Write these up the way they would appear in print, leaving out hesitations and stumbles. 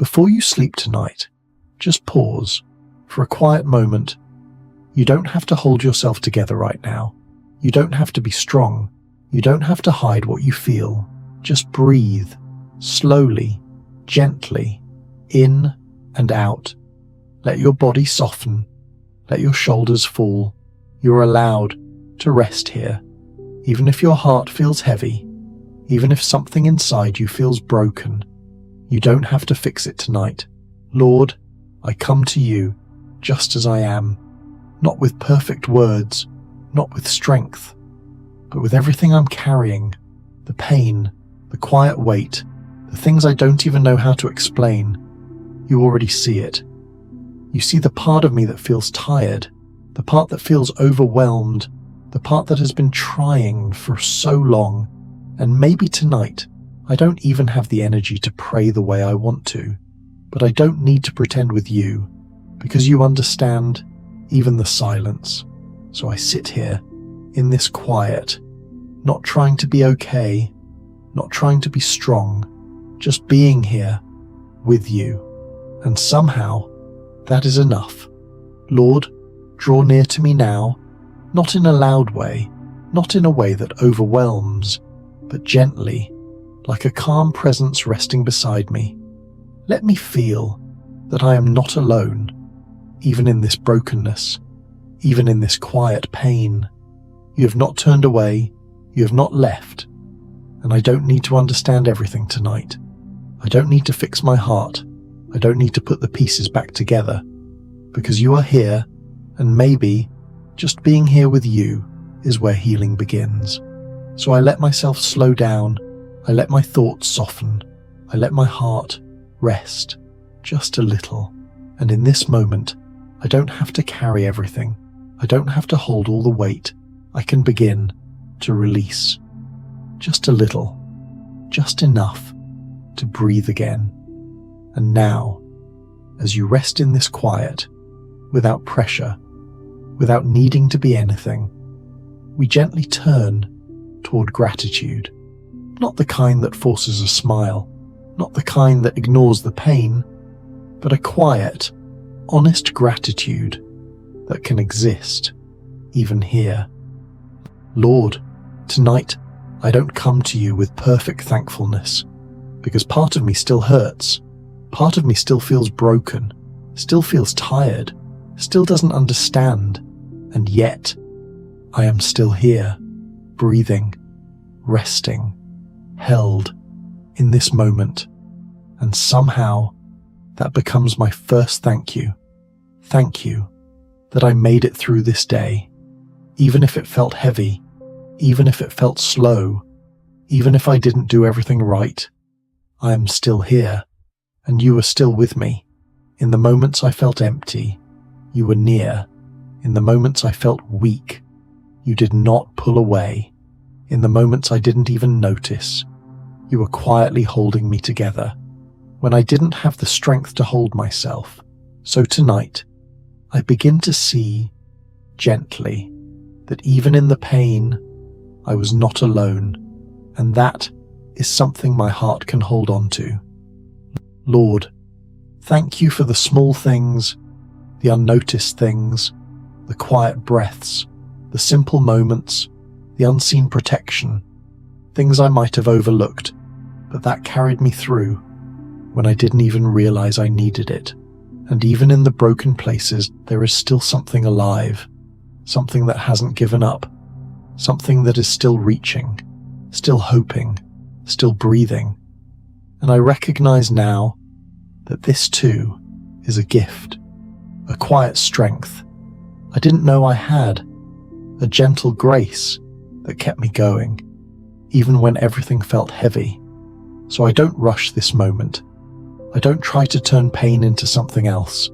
Before you sleep tonight, just pause for a quiet moment. You don't have to hold yourself together right now. You don't have to be strong. You don't have to hide what you feel. Just breathe, slowly, gently, in and out. Let your body soften. Let your shoulders fall. You're allowed to rest here. Even if your heart feels heavy, even if something inside you feels broken, you don't have to fix it tonight. Lord, I come to you just as I am, not with perfect words, not with strength, but with everything I'm carrying, the pain, the quiet weight, the things I don't even know how to explain. You already see it. You see the part of me that feels tired, the part that feels overwhelmed, the part that has been trying for so long, and maybe tonight I don't even have the energy to pray the way I want to, but I don't need to pretend with you, because you understand even the silence. So I sit here, in this quiet, not trying to be okay, not trying to be strong, just being here with you. And somehow, that is enough. Lord, draw near to me now, not in a loud way, not in a way that overwhelms, but gently, like a calm presence resting beside me. Let me feel that I am not alone, even in this brokenness, even in this quiet pain. You have not turned away, you have not left, and I don't need to understand everything tonight. I don't need to fix my heart. I don't need to put the pieces back together, because you are here, and maybe just being here with you is where healing begins. So I let myself slow down, I let my thoughts soften, I let my heart rest just a little. And in this moment, I don't have to carry everything. I don't have to hold all the weight. I can begin to release just a little, just enough to breathe again. And now, as you rest in this quiet, without pressure, without needing to be anything, we gently turn toward gratitude. Not the kind that forces a smile, not the kind that ignores the pain, but a quiet, honest gratitude that can exist even here. Lord, tonight I don't come to you with perfect thankfulness, because part of me still hurts, part of me still feels broken, still feels tired, still doesn't understand, and yet I am still here, breathing, resting, held in this moment, and somehow that becomes my first thank you. Thank you that I made it through this day, even if it felt heavy, even if it felt slow, even if I didn't do everything right. I am still here, and you are still with me. In the moments I felt empty, you were near. In the moments I felt weak, you did not pull away. In the moments I didn't even notice, you were quietly holding me together when I didn't have the strength to hold myself. So tonight, I begin to see, gently, that even in the pain, I was not alone, and that is something my heart can hold on to. Lord, thank you for the small things, the unnoticed things, the quiet breaths, the simple moments, the unseen protection, things I might have overlooked, but that carried me through when I didn't even realize I needed it. And even in the broken places, there is still something alive, something that hasn't given up, something that is still reaching, still hoping, still breathing. And I recognize now that this too is a gift, a quiet strength I didn't know I had, a gentle grace that kept me going, even when everything felt heavy. So I don't rush this moment. I don't try to turn pain into something else.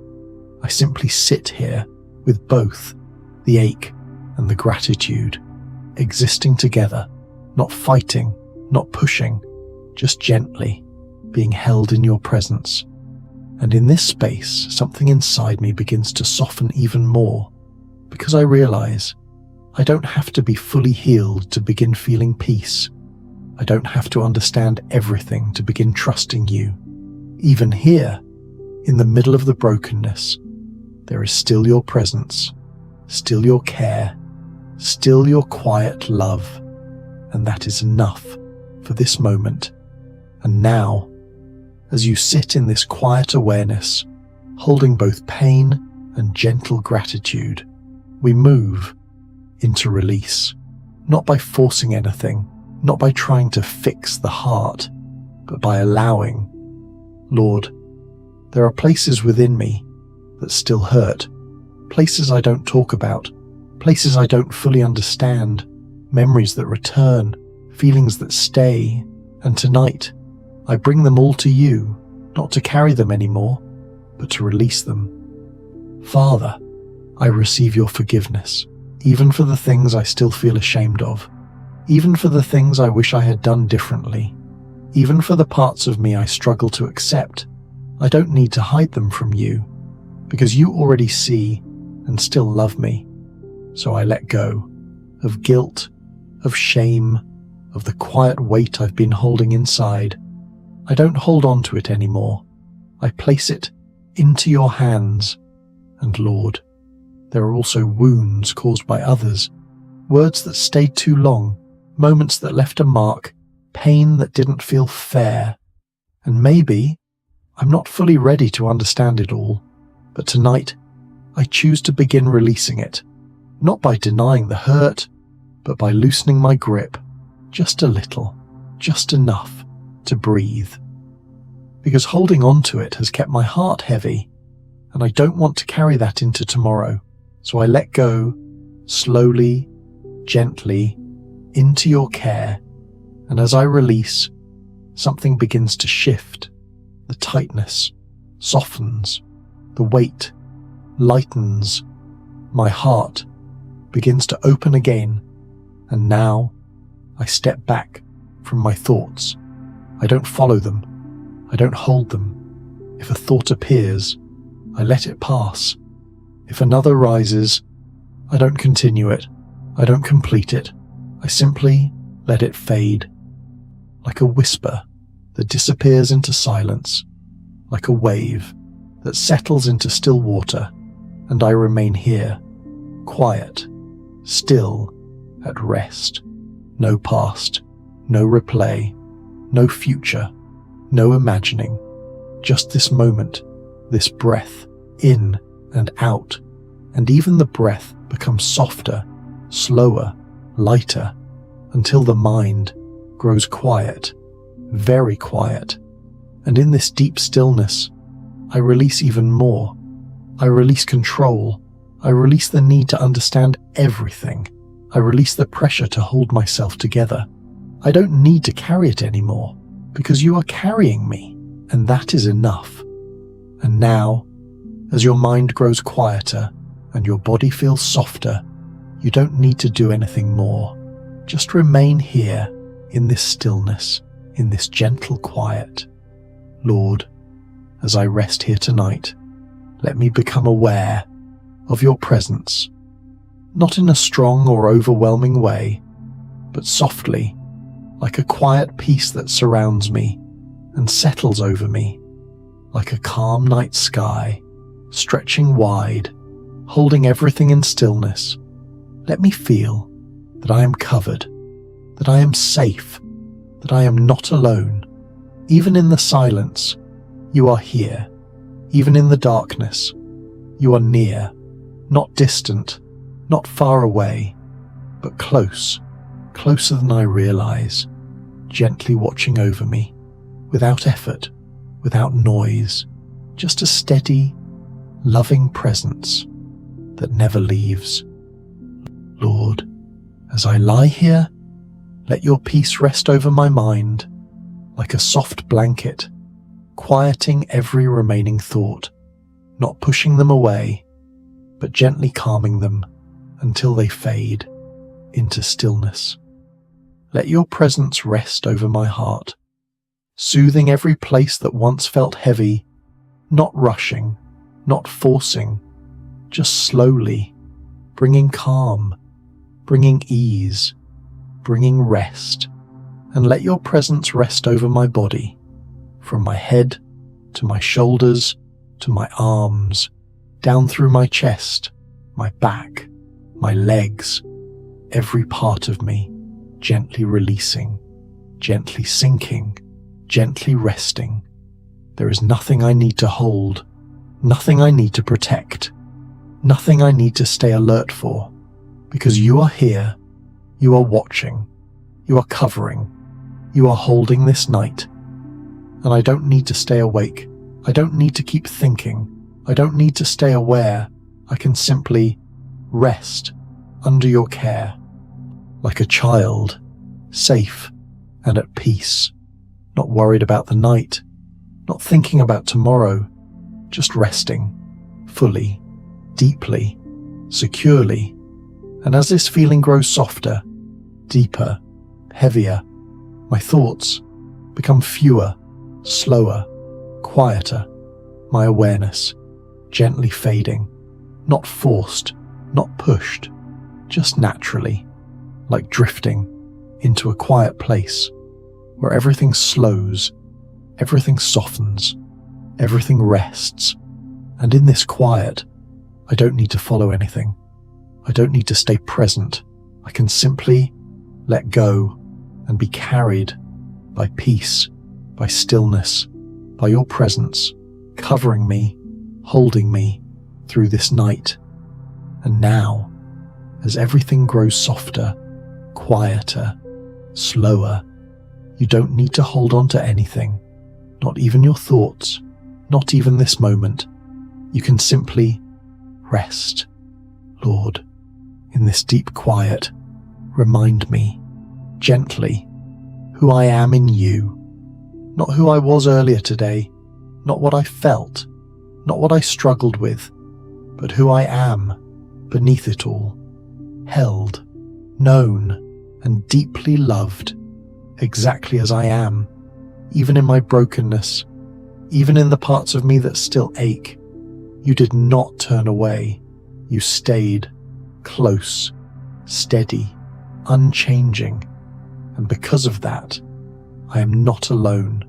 I simply sit here with both the ache and the gratitude, existing together, not fighting, not pushing, just gently being held in your presence. And in this space, something inside me begins to soften even more, because I realize I don't have to be fully healed to begin feeling peace. I don't have to understand everything to begin trusting you. Even here, in the middle of the brokenness, there is still your presence, still your care, still your quiet love, and that is enough for this moment. And now, as you sit in this quiet awareness, holding both pain and gentle gratitude, we move into release, not by forcing anything, not by trying to fix the heart, but by allowing. Lord, there are places within me that still hurt, places I don't talk about, places I don't fully understand, memories that return, feelings that stay, and tonight I bring them all to you, not to carry them anymore, but to release them. Father, I receive your forgiveness, even for the things I still feel ashamed of, even for the things I wish I had done differently, even for the parts of me I struggle to accept. I don't need to hide them from you, because you already see and still love me. So I let go of guilt, of shame, of the quiet weight I've been holding inside. I don't hold on to it anymore. I place it into your hands. And Lord, there are also wounds caused by others, words that stayed too long, moments that left a mark, pain that didn't feel fair. And maybe I'm not fully ready to understand it all, but tonight I choose to begin releasing it, not by denying the hurt, but by loosening my grip, just a little, just enough to breathe. Because holding on to it has kept my heart heavy, and I don't want to carry that into tomorrow. So I let go, slowly, gently, into your care, and as I release, something begins to shift. The tightness softens, the weight lightens, my heart begins to open again, and now I step back from my thoughts. I don't follow them, I don't hold them. If a thought appears, I let it pass. If another rises, I don't continue it, I don't complete it, I simply let it fade, like a whisper that disappears into silence, like a wave that settles into still water, and I remain here, quiet, still, at rest. No past, no replay, no future, no imagining, just this moment, this breath, in and out, and even the breath becomes softer, slower, lighter, until the mind grows quiet, very quiet. And in this deep stillness, I release even more. I release control. I release the need to understand everything. I release the pressure to hold myself together. I don't need to carry it anymore, because you are carrying me, and that is enough. And now, as your mind grows quieter and your body feels softer, you don't need to do anything more. Just remain here in this stillness, in this gentle quiet. Lord, as I rest here tonight, let me become aware of your presence, not in a strong or overwhelming way, but softly, like a quiet peace that surrounds me and settles over me, like a calm night sky, stretching wide, holding everything in stillness. Let me feel that I am covered, that I am safe, that I am not alone. Even in the silence, you are here. Even in the darkness, you are near, not distant, not far away, but close, closer than I realize, gently watching over me, without effort, without noise, just a steady, loving presence that never leaves. Lord, as I lie here, let your peace rest over my mind like a soft blanket, quieting every remaining thought, not pushing them away, but gently calming them until they fade into stillness. Let your presence rest over my heart, soothing every place that once felt heavy, not rushing, not forcing, just slowly, bringing calm, bringing ease, bringing rest. And let your presence rest over my body, from my head to my shoulders, to my arms, down through my chest, my back, my legs, every part of me, gently releasing, gently sinking, gently resting. There is nothing I need to hold, nothing I need to protect, nothing I need to stay alert for, because you are here, you are watching, you are covering, you are holding this night. And I don't need to stay awake, I don't need to keep thinking, I don't need to stay aware. I can simply rest under your care, like a child, safe and at peace, not worried about the night, not thinking about tomorrow, just resting, fully, deeply, securely. And as this feeling grows softer, deeper, heavier, my thoughts become fewer, slower, quieter, my awareness gently fading, not forced, not pushed, just naturally, like drifting into a quiet place where everything slows, everything softens, everything rests. And in this quiet, I don't need to follow anything. I don't need to stay present. I can simply let go and be carried by peace, by stillness, by your presence, covering me, holding me through this night. And now, as everything grows softer, quieter, slower, you don't need to hold on to anything, not even your thoughts, not even this moment. You can simply rest. Lord, in this deep quiet, remind me, gently, who I am in you, not who I was earlier today, not what I felt, not what I struggled with, but who I am beneath it all, held, known, and deeply loved, exactly as I am, even in my brokenness, even in the parts of me that still ache. You did not turn away. You stayed close, steady, unchanging. And because of that, I am not alone,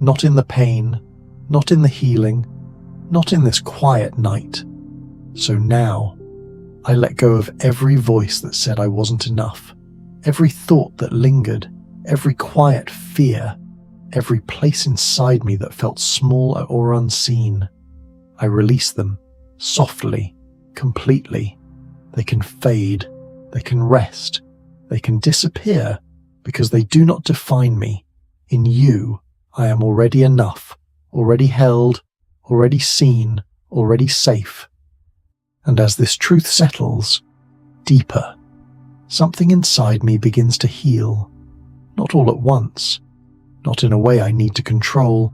not in the pain, not in the healing, not in this quiet night. So now, I let go of every voice that said I wasn't enough, every thought that lingered, every quiet fear, every place inside me that felt small or unseen. I release them, softly, completely. They can fade, they can rest, they can disappear, because they do not define me. In you, I am already enough, already held, already seen, already safe. And as this truth settles deeper, something inside me begins to heal, not all at once, not in a way I need to control,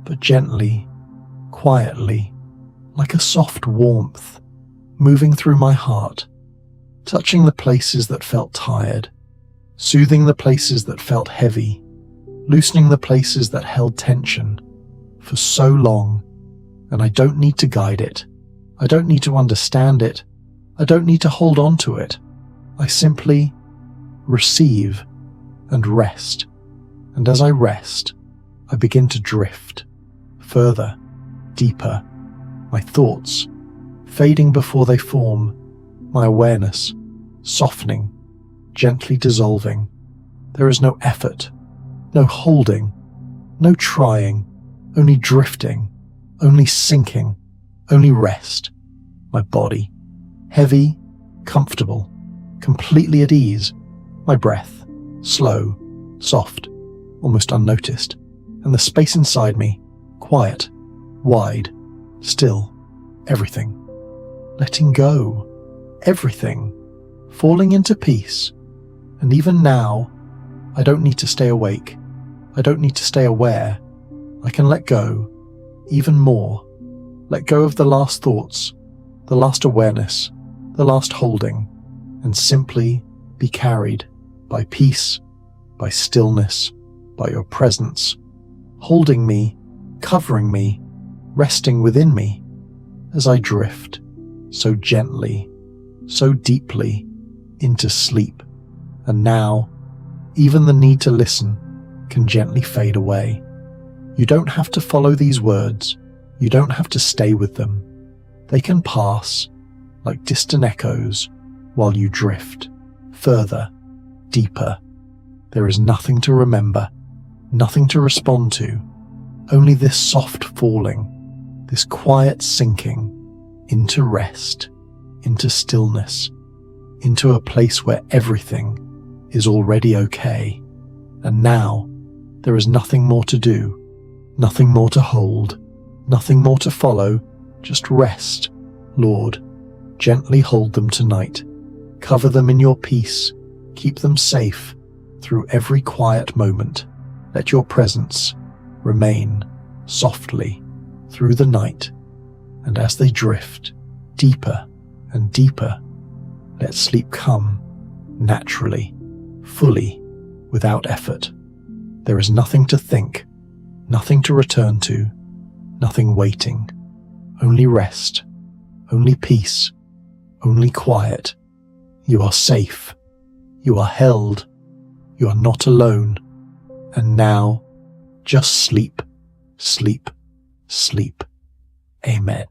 but gently, quietly, like a soft warmth, moving through my heart, touching the places that felt tired, soothing the places that felt heavy, loosening the places that held tension for so long. And I don't need to guide it. I don't need to understand it. I don't need to hold on to it. I simply receive and rest. And as I rest, I begin to drift further, deeper, my thoughts fading before they form, my awareness softening, gently dissolving. There is no effort, no holding, no trying, only drifting, only sinking, only rest. My body, heavy, comfortable, completely at ease. My breath, slow, soft, almost unnoticed. And the space inside me, quiet, wide, still, everything. Letting go, everything, falling into peace. And even now, I don't need to stay awake. I don't need to stay aware. I can let go, even more. Let go of the last thoughts, the last awareness, the last holding, and simply be carried by peace, by stillness, by your presence, holding me, covering me, resting within me, as I drift so gently, so deeply into sleep. And now, even the need to listen can gently fade away. You don't have to follow these words. You don't have to stay with them. They can pass like distant echoes while you drift further, deeper. There is nothing to remember, nothing to respond to, only this soft falling, this quiet sinking into rest, into stillness, into a place where everything is already okay. And now there is nothing more to do, nothing more to hold, nothing more to follow, just rest. Lord, gently hold them tonight. Cover them in your peace. Keep them safe through every quiet moment. Let your presence remain softly through the night. And as they drift deeper and deeper, let sleep come naturally, fully, without effort. There is nothing to think, nothing to return to, nothing waiting, only rest, only peace, only quiet. You are safe, you are held, you are not alone. And now, just sleep, sleep, sleep. Amen.